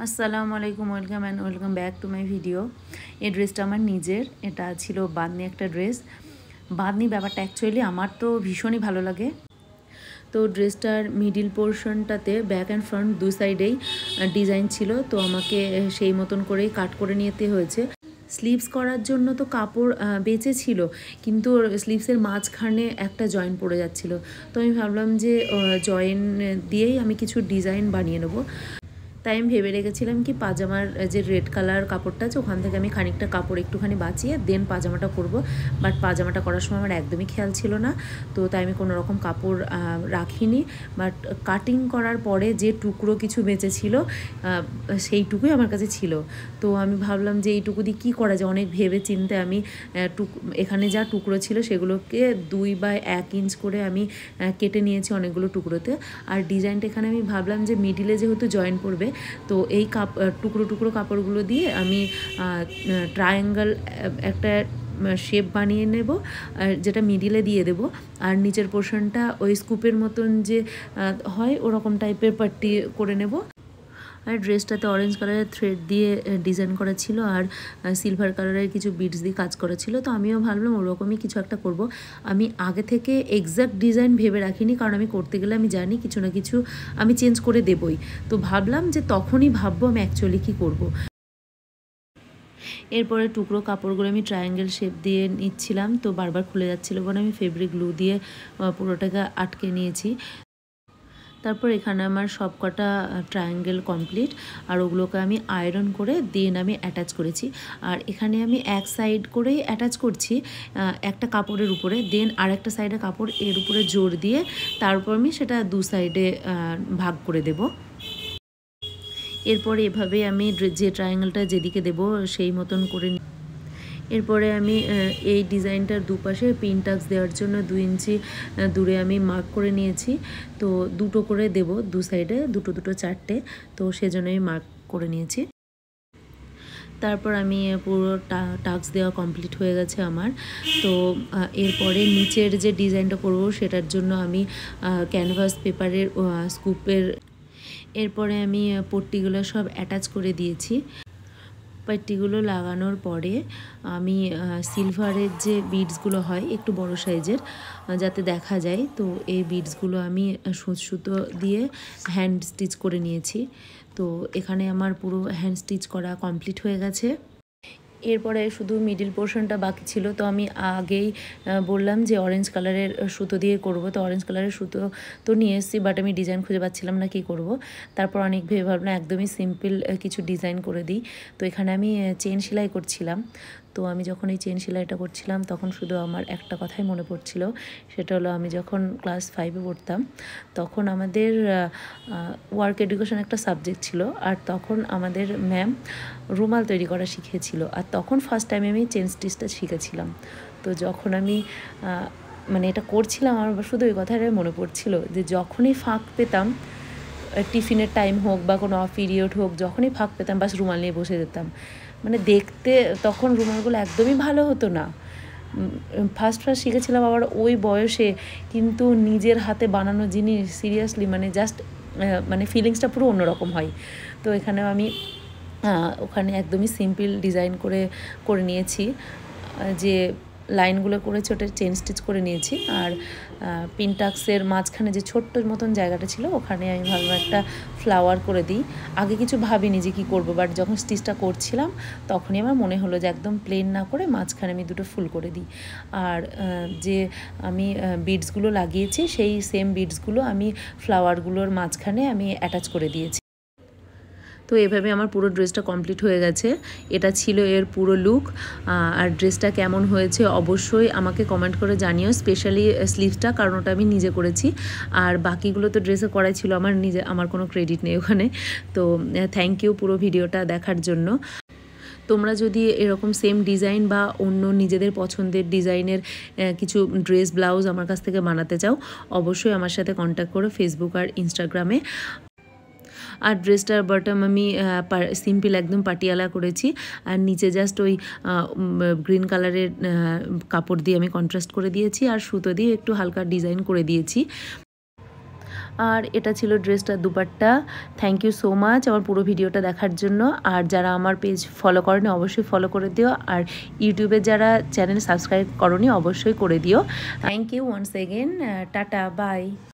আসসালামু আলাইকুম, welcome back to my video. এই ড্রেসটা আমার নিজের, এটা ছিল বাঁধনি একটা ড্রেস। বাঁধনি ব্যাপারটা অ্যাকচুয়ালি আমার তো ভীষণই ভালো লাগে। তো ড্রেসটার মিডিল পোর্শনটাতে ব্যাক অ্যান্ড ফ্রন্ট দুই সাইডেই ডিজাইন ছিল, তো আমাকে সেই মতন করেই কাট করে নিতে হয়েছে। স্লিভস করার জন্য তো কাপড় বেঁচে ছিল, কিন্তু স্লিভসের মাঝখানে একটা জয়েন পড়ে যাচ্ছিল, তো আমি ভাবলাম যে জয়েন দিয়েই আমি কিছু ডিজাইন বানিয়ে নেবো। তাই আমি ভেবে রেখেছিলাম কি পাজামার যে রেড কালার কাপড়টা আছে ওখান থেকে আমি খানিকটা কাপড় একটুখানি বাঁচিয়ে দেন পাজামাটা করব, বাট পাজামাটা করার সময় আমার একদমই খেয়াল ছিল না, তো তাই আমি কোনো রকম কাপড় রাখিনি। বাট কাটিং করার পরে যে টুকরো কিছু বেঁচে ছিল সেইটুকুই আমার কাছে ছিল, তো আমি ভাবলাম যে এইটুকু দিয়ে কী করা যায়। অনেক ভেবে চিনতে আমি এখানে যা টুকরো ছিল সেগুলোকে 2 বা 1 ইঞ্চ করে আমি কেটে নিয়েছি অনেকগুলো টুকরোতে। আর ডিজাইনটা এখানে আমি ভাবলাম যে মিডিলে যেহেতু জয়েন পড়বে, তো এই টুকরো টুকরো কাপড়গুলো দিয়ে আমি ট্রায়াঙ্গেল একটা শেপ বানিয়ে নেব, যেটা মিডিলে দিয়ে দেব। আর নিচের পোর্শনটা ওই স্কুপের মতন যে হয় ওরকম টাইপের পাট্টি করে নেব। আর ড্রেসটাতে অরেঞ্জ কালারের থ্রেড দিয়ে ডিজাইন করা ছিল, আর সিলভার কালারের কিছু বিডস দিয়ে কাজ করা ছিল, তো আমিও ভাবলাম ওরকমই কিছু একটা করব। আমি আগে থেকে এক্স্যাক্ট ডিজাইন ভেবে রাখিনি, কারণ আমি করতে গেলে আমি জানি কিছু না কিছু আমি চেঞ্জ করে দেবই, তো ভাবলাম যে তখনই ভাববো আমি অ্যাকচুয়ালি কী করব। এরপরে টুকরো কাপড়গুলো আমি ট্রায়াঙ্গেল শেপ দিয়ে নিচ্ছিলাম, তো বারবার খুলে যাচ্ছিলো বলে আমি ফেব্রিক গ্লু দিয়ে পুরোটাকে আটকে নিয়েছি। তারপর এখানে আমার সব কটা ট্রায়াঙ্গেল কমপ্লিট, আর ওগুলোকে আমি আয়রন করে দেন আমি অ্যাটাচ করেছি। আর এখানে আমি এক সাইড করেই অ্যাটাচ করছি একটা কাপড়ের উপরে, দেন আরেকটা সাইডে কাপড় এর উপরে জোর দিয়ে তারপর আমি সেটা দু সাইডে ভাগ করে দেব। এরপরে এভাবে আমি যে ট্রায়াঙ্গেলটা যেদিকে দেব সেই মতন করে এরপরে আমি এই ডিজাইনটার দুপাশে পিন টাক্স দেওয়ার জন্য 2 ইঞ্চি দূরে আমি মার্ক করে নিয়েছি, তো দুটো করে দেব দু সাইডে, দুটো চারটে, তো সেজন্য আমি মার্ক করে নিয়েছি। তারপর আমি পুরো টাক্স দেওয়া কমপ্লিট হয়ে গেছে আমার। তো এরপরে নিচের যে ডিজাইনটা করব সেটার জন্য আমি ক্যানভাস পেপারের স্কুপের এরপরে আমি পট্টিগুলো সব অ্যাটাচ করে দিয়েছি। পাট্টিগুলো লাগানোর পরে আমি সিলভারের যে বিডসগুলো হয় একটু বড় সাইজের যাতে দেখা যায়, তো এই বিডসগুলো আমি সুতো দিয়ে হ্যান্ড স্টিচ করে নিয়েছি। তো এখানে আমার পুরো হ্যান্ড স্টিচ করা কমপ্লিট হয়ে গেছে। এরপরে শুধু মিডিল পোর্শনটা বাকি ছিল, তো আমি আগেই বললাম যে অরেঞ্জ কালারের সুতো দিয়ে করব, তো অরেঞ্জ কালারের সুতো তো নিয়ে এসেছি, বাট আমি ডিজাইন খুঁজে পাচ্ছিলাম না কি করব। তারপর অনেক ভেবে ভাবলাম একদমই সিম্পল কিছু ডিজাইন করে দিই। তো এখানে আমি চেন সেলাই করছিলাম, তো আমি যখন এই চেন সেলাইটা করছিলাম তখন শুধু আমার একটা কথাই মনে পড়ছিল, সেটা হলো আমি যখন ক্লাস 5-এ পড়তাম তখন আমাদের ওয়ার্ক এডুকেশন একটা সাবজেক্ট ছিল, আর তখন আমাদের ম্যাম রুমাল তৈরি করা শিখিয়েছিল, আর তখন ফার্স্ট টাইম আমি চেন স্টিচটা শিখেছিলাম। তো যখন আমি মানে এটা করছিলাম আমার শুধু ওই কথাটাই মনে পড়ছিল যে যখনই ফাঁক পেতাম, টিফিনের টাইম হোক বা কোনো অফ পিরিয়ড হোক, যখনই ফাঁক পেতাম বাস রুমাল নিয়ে বসে যেতাম। মানে দেখতে তখন রুমালগুলো একদমই ভালো হতো না, ফার্স্ট শিখেছিলাম আবার ওই বয়সে, কিন্তু নিজের হাতে বানানো জিনিস সিরিয়াসলি মানে জাস্ট মানে ফিলিংসটা পুরো অন্যরকম হয়। তো এখানেও আমি ওখানে একদমই সিম্পল ডিজাইন করে নিয়েছি, যে লাইনগুলো করেছি ওটা চেন স্টিচ করে নিয়েছি। আর পিনটাক্সের মাঝখানে যে ছোট্ট মতন জায়গাটা ছিল ওখানে আমি ভাবলাম একটা ফ্লাওয়ার করে দিই। আগে কিছু ভাবিনি যে কী করবো, বাট যখন স্টিচটা করছিলাম তখনই আমার মনে হলো যে একদম প্লেন না করে মাঝখানে আমি দুটো ফুল করে দিই। আর যে আমি বিডসগুলো লাগিয়েছি সেই সেম বিডসগুলো আমি ফ্লাওয়ারগুলোর মাঝখানে আমি অ্যাটাচ করে দিয়েছি। তো এভাবে আমার পুরো ড্রেসটা কমপ্লিট হয়ে গেছে। এটা ছিল এর পুরো লুক। আর ড্রেসটা কেমন হয়েছে অবশ্যই আমাকে কমেন্ট করে জানিও, স্পেশালি স্লিভসটা, কারণ ওটা আমি নিজে করেছি। আর বাকিগুলো তো ড্রেসে করাই ছিল আমার কোনো ক্রেডিট নেই ওখানে। তো থ্যাংক ইউ পুরো ভিডিওটা দেখার জন্য। তোমরা যদি এরকম সেম ডিজাইন বা অন্য নিজেদের পছন্দের ডিজাইনের কিছু ড্রেস ব্লাউজ আমার কাছ থেকে বানাতে চাও, অবশ্যই আমার সাথে কন্ট্যাক্ট করো ফেসবুক আর ইনস্টাগ্রামে। আর ড্রেসটার বটম আমি সিম্পল একদম পাটিয়ালা করেছি, আর নিচে জাস্ট ওই গ্রিন কালারের কাপড় দিয়ে আমি কন্ট্রাস্ট করে দিয়েছি, আর সুতো দিয়ে একটু হালকা ডিজাইন করে দিয়েছি। আর এটা ছিল ড্রেসটার dupatta. Thank you so much আমার পুরো ভিডিওটা দেখার জন্য। আর যারা আমার পেজ ফলো করেনি অবশ্যই ফলো করে দিও, আর ইউটিউবে যারা চ্যানেল সাবস্ক্রাইব করনি অবশ্যই করে দিও। Thank you once again, tata by.